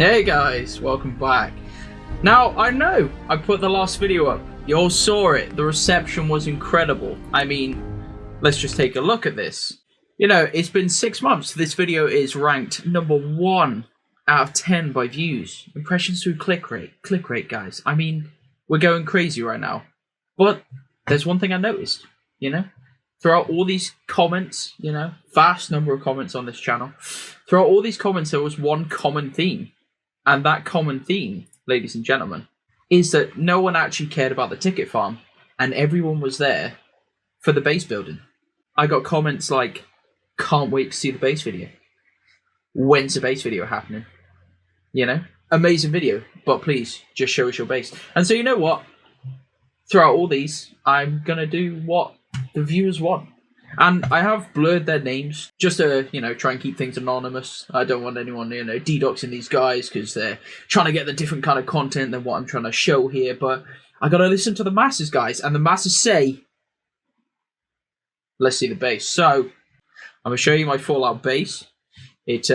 Hey guys, welcome back. Now, I know I put the last video up. You all saw it. The reception was incredible. I mean, let's just take a look at this. You know, it's been 6 months. This video is ranked number 1 out of 10 by views. Impressions through click rate. Click rate, guys. I mean, we're going crazy right now. But there's one thing I noticed, you know? Throughout all these comments, you know, vast number of comments on this channel, throughout all these comments, there was one common theme. And that common theme, ladies and gentlemen, is that no one actually cared about the ticket farm, and everyone was there for the base building. I got comments like, can't wait to see the base video. When's the base video happening? You know, amazing video, but please, just show us your base. And so you know what? Throughout all these, I'm going to do what the viewers want. And I have blurred their names just to, you know, try and keep things anonymous. I don't want anyone, you know, dedoxing these guys because they're trying to get the different kind of content than what I'm trying to show here. But I got to listen to the masses, guys. And the masses say, let's see the base. So I'm going to show you my Fallout base. It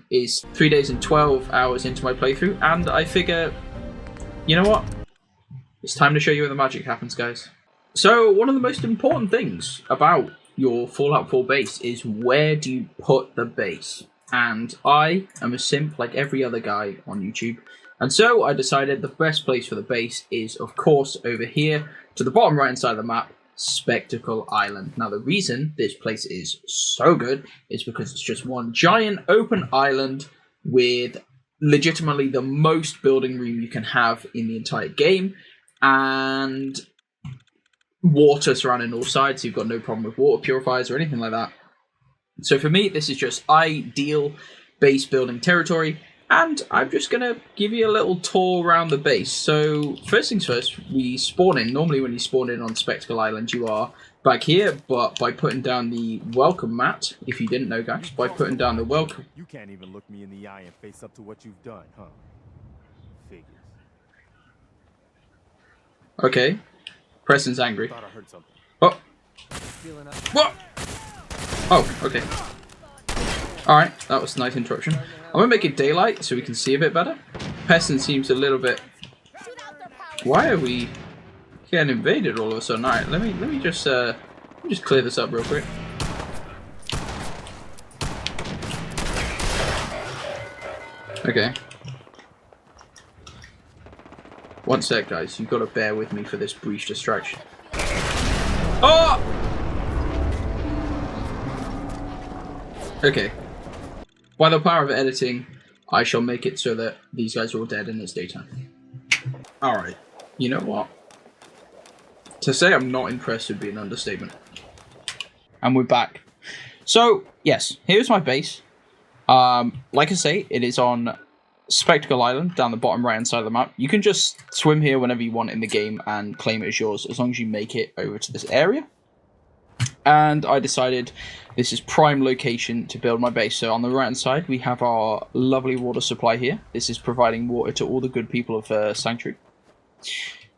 is 3 days and 12 hours into my playthrough. And I figure, you know what? It's time to show you where the magic happens, guys. So one of the most important things about your Fallout 4 base is where do you put the base? And I am a simp like every other guy on YouTube. And so I decided the best place for the base is, of course, over here to the bottom right hand side of the map, Spectacle Island. Now the reason this place is so good is because it's just one giant open island with legitimately the most building room you can have in the entire game. And water surrounding all sides, so you've got no problem with water purifiers or anything like that. So for me, this is just ideal base building territory, and I'm just going to give you a little tour around the base. So first things first, we spawn in. Normally when you spawn in on Spectacle Island, you are back here, but by putting down the welcome mat, if you didn't know, guys, by putting down the welcome... You can't even look me in the eye and face up to what you've done, huh? Figures. Okay. Preston's angry. Thought I heard something. Oh. What? Oh, okay. Alright, that was a nice interruption. I'm going to make it daylight so we can see a bit better. Preston seems a little bit... Why are we getting invaded all of a sudden? Alright, let me just clear this up real quick. Okay. One sec, guys. You've got to bear with me for this brief distraction. Oh! Okay. By the power of editing, I shall make it so that these guys are all dead in its daytime. Alright. You know what? To say I'm not impressed would be an understatement. And we're back. So, yes. Here's my base. Like I say, it is on Spectacle Island, down the bottom right hand side of the map. You can just swim here whenever you want in the game and claim it as yours, as long as you make it over to this area. And I decided this is prime location to build my base. So on the right hand side, we have our lovely water supply here. This is providing water to all the good people of Sanctuary.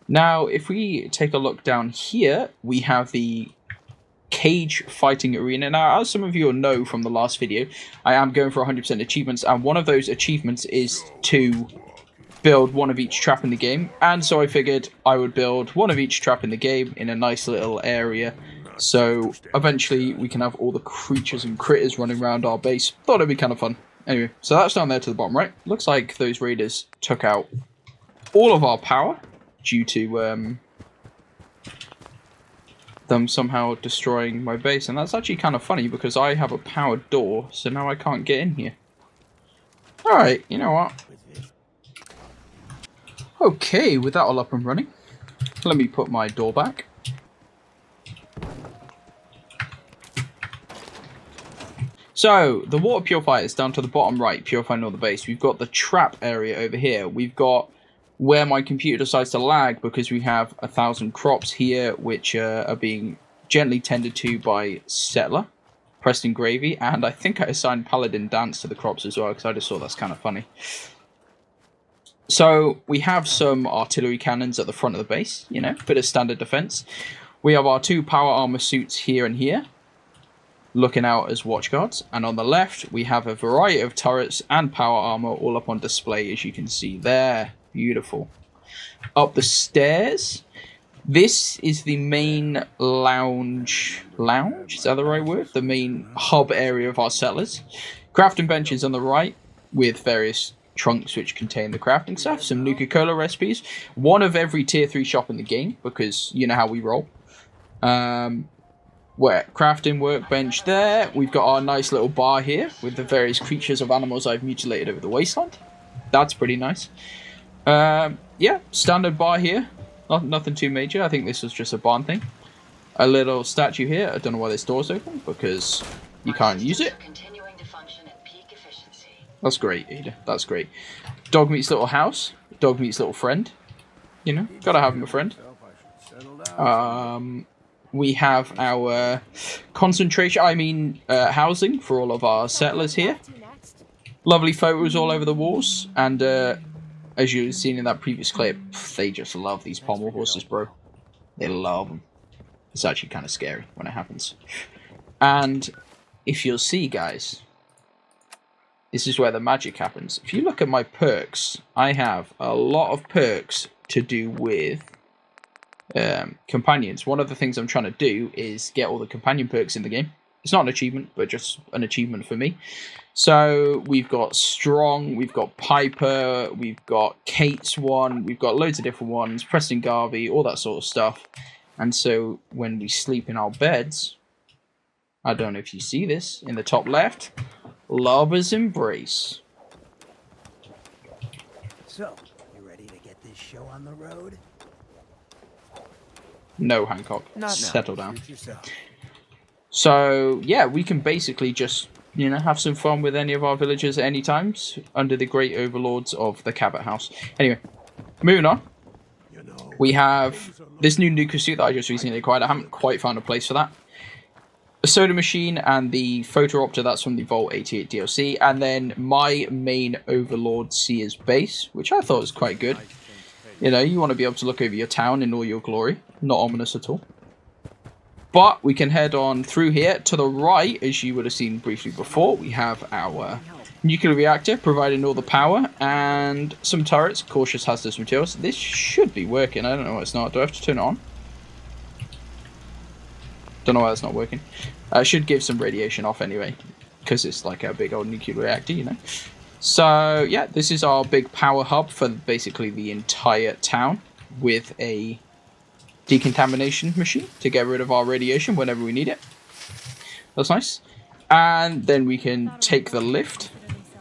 Now, if we take a look down here, we have the cage fighting arena. Now, as some of you will know from the last video, I am going for 100% achievements, and one of those achievements is to build one of each trap in the game, and so I figured I would build one of each trap in the game in a nice little area, so eventually we can have all the creatures and critters running around our base. Thought it'd be kind of fun. Anyway, so that's down there to the bottom right. Looks like those raiders took out all of our power due to them somehow destroying my base, and that's actually kind of funny because I have a powered door, so now I can't get in here. Alright, you know what? Okay, with that all up and running, let me put my door back. So, the water purifier is down to the bottom right, purifying all the base. We've got the trap area over here. We've got where my computer decides to lag because we have 1,000 crops here, which are being gently tended to by Settler, Preston Gravy, and I think I assigned Paladin Dance to the crops as well, because I just thought that's kind of funny. So, we have some artillery cannons at the front of the base, you know, bit of standard defense. We have our 2 power armor suits here and here. looking out as watchguards. And on the left, we have a variety of turrets and power armor all up on display, as you can see there. Beautiful. Up the stairs, this is the main lounge, is that the right word? The main hub area of our settlers. Crafting benches on the right with various trunks which contain the crafting stuff, some Nuka-Cola recipes, one of every tier 3 shop in the game, because you know how we roll. Where crafting workbench there. We've got our nice little bar here with the various creatures of animals I've mutilated over the wasteland. That's pretty nice. Yeah, standard bar here. Nothing too major. I think this was just a barn thing. A little statue here. I don't know why this door's open, because you can't use it. That's great, Ada. That's great. Dog meets little house. Dog meets little friend. You know, gotta have him a friend. We have our housing for all of our settlers here. Lovely photos all over the walls. And as you've seen in that previous clip, they just love these pommel horses, bro. They love them. It's actually kind of scary when it happens. And if you'll see, guys, this is where the magic happens. If you look at my perks, I have a lot of perks to do with companions. One of the things I'm trying to do is get all the companion perks in the game. It's not an achievement, but just an achievement for me. So we've got Strong, we've got Piper, we've got Kate's one, we've got loads of different ones, Preston Garvey, all that sort of stuff. And so when we sleep in our beds, I don't know if you see this, in the top left, Lover's Embrace. So, you ready to get this show on the road? No, Hancock. Not Settle now. down. Suit yourself. So, yeah, we can basically just, you know, have some fun with any of our villagers at any times under the great overlords of the Cabot House. Anyway, moving on. We have this new Nuka suit that I just recently acquired. I haven't quite found a place for that. A soda machine and the photoopter, that's from the Vault 88 DLC. And then my main Overlord Seer's base, which I thought was quite good. You know, you want to be able to look over your town in all your glory. Not ominous at all. But we can head on through here. To the right, as you would have seen briefly before, we have our nuclear reactor providing all the power and some turrets, cautious hazardous materials. This should be working. I don't know why it's not. Do I have to turn it on? Don't know why it's not working. I should give some radiation off anyway, because it's like a big old nuclear reactor, you know. So, yeah, this is our big power hub for basically the entire town with a decontamination machine to get rid of our radiation whenever we need it. That's nice. And then we can take the lift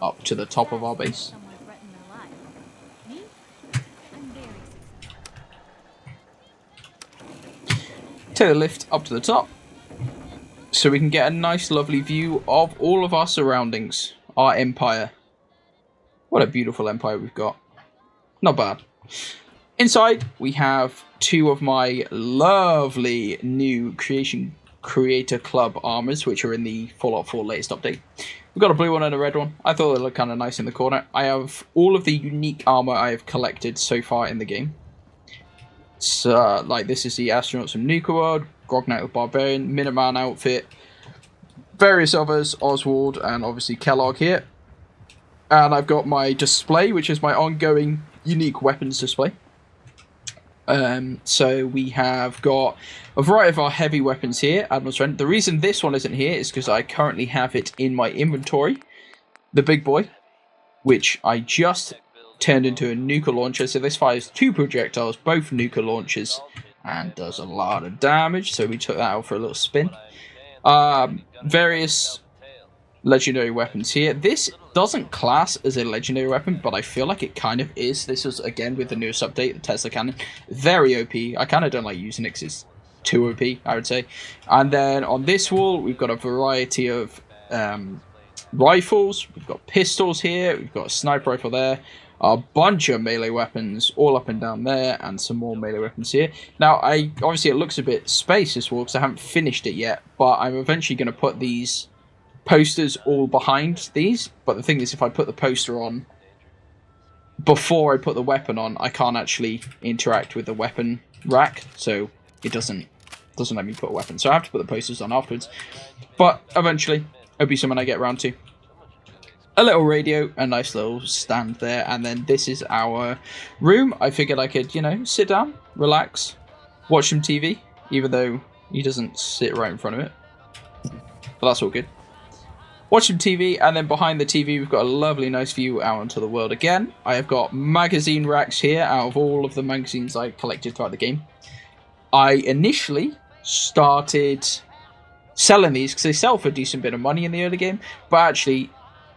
up to the top of our base. Take the lift up to the top so we can get a nice lovely view of all of our surroundings, our empire. What a beautiful empire we've got. Not bad. Inside we have two of my lovely new Creator Club armors, which are in the Fallout 4 latest update. We've got a blue one and a red one. I thought they looked kind of nice in the corner. I have all of the unique armor I have collected so far in the game. So, like, this is the astronauts from Nuka World, Grognite the Barbarian, Minuteman outfit, various others, Oswald, and obviously Kellogg here. And I've got my display, which is my ongoing unique weapons display. So we have got a variety of our heavy weapons here, Admiral's Friend. The reason this one isn't here is because I currently have it in my inventory, the big boy, which I just turned into a nuka launcher. So this fires 2 projectiles, both nuka launchers, and does a lot of damage. So we took that out for a little spin. Various legendary weapons here. This doesn't class as a legendary weapon, but I feel like it kind of is. This was, again, with the newest update, the Tesla cannon. Very OP. I kind of don't like using it because it's too OP, I would say. And then on this wall, we've got a variety of rifles. We've got pistols here. We've got a sniper rifle there. A bunch of melee weapons all up and down there, and some more melee weapons here. Now, obviously it looks a bit space, this wall, because I haven't finished it yet, but I'm eventually going to put these posters all behind these. But the thing is, if I put the poster on before I put the weapon on, I can't actually interact with the weapon rack, so it doesn't doesn't let me put a weapon, so I have to put the posters on afterwards. But eventually, it'll be something I get around to. A little radio, a nice little stand there, and then this is our room. I figured I could, you know, sit down, relax, watch some TV, even though he doesn't sit right in front of it. But that's all good. Watch some TV, and then behind the TV we've got a lovely nice view out into the world again. I have got magazine racks here out of all of the magazines I collected throughout the game. I initially started selling these because they sell for a decent bit of money in the early game, but actually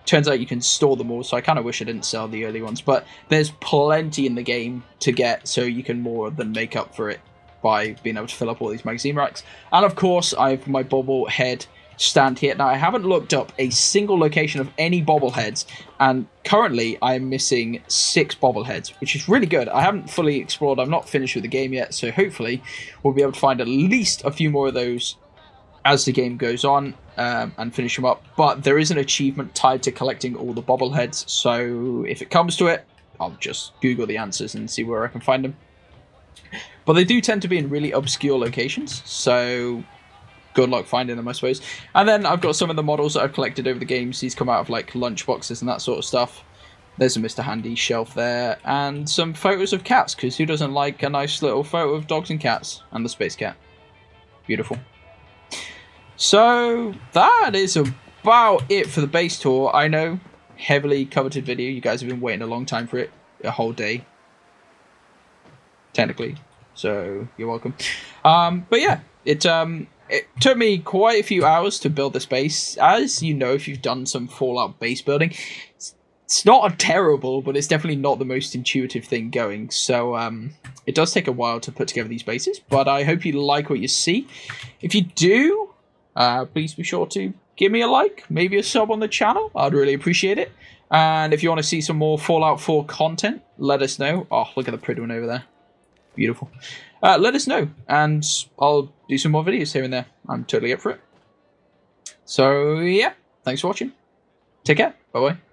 turns out you can store them all, so I kind of wish I didn't sell the early ones. But there's plenty in the game to get, so you can more than make up for it by being able to fill up all these magazine racks. And of course I have my bobblehead stand here. Now I haven't looked up a single location of any bobbleheads, and currently I'm missing 6 bobbleheads, which is really good. I haven't fully explored, I'm not finished with the game yet, so hopefully we'll be able to find at least a few more of those as the game goes on, and finish them up. But there is an achievement tied to collecting all the bobbleheads, so if it comes to it, I'll just Google the answers and see where I can find them. But they do tend to be in really obscure locations, so good luck finding them, I suppose. And then I've got some of the models that I've collected over the games. These come out of like lunch boxes and that sort of stuff. There's a Mr. Handy shelf there, and some photos of cats, because who doesn't like a nice little photo of dogs and cats, and the space cat. Beautiful. So that is about it for the base tour. I know, heavily coveted video. You guys have been waiting a long time for it, a whole day, technically. So you're welcome. But yeah, it took me quite a few hours to build this base. As you know, if you've done some Fallout base building, it's not terrible, but it's definitely not the most intuitive thing going. So it does take a while to put together these bases, but I hope you like what you see. If you do, please be sure to give me a like, maybe a sub on the channel. I'd really appreciate it. And if you want to see some more Fallout 4 content, let us know. Oh, look at the pretty one over there. Beautiful. Let us know, and I'll do some more videos here and there. I'm totally up for it. So, yeah, thanks for watching. Take care. Bye-bye.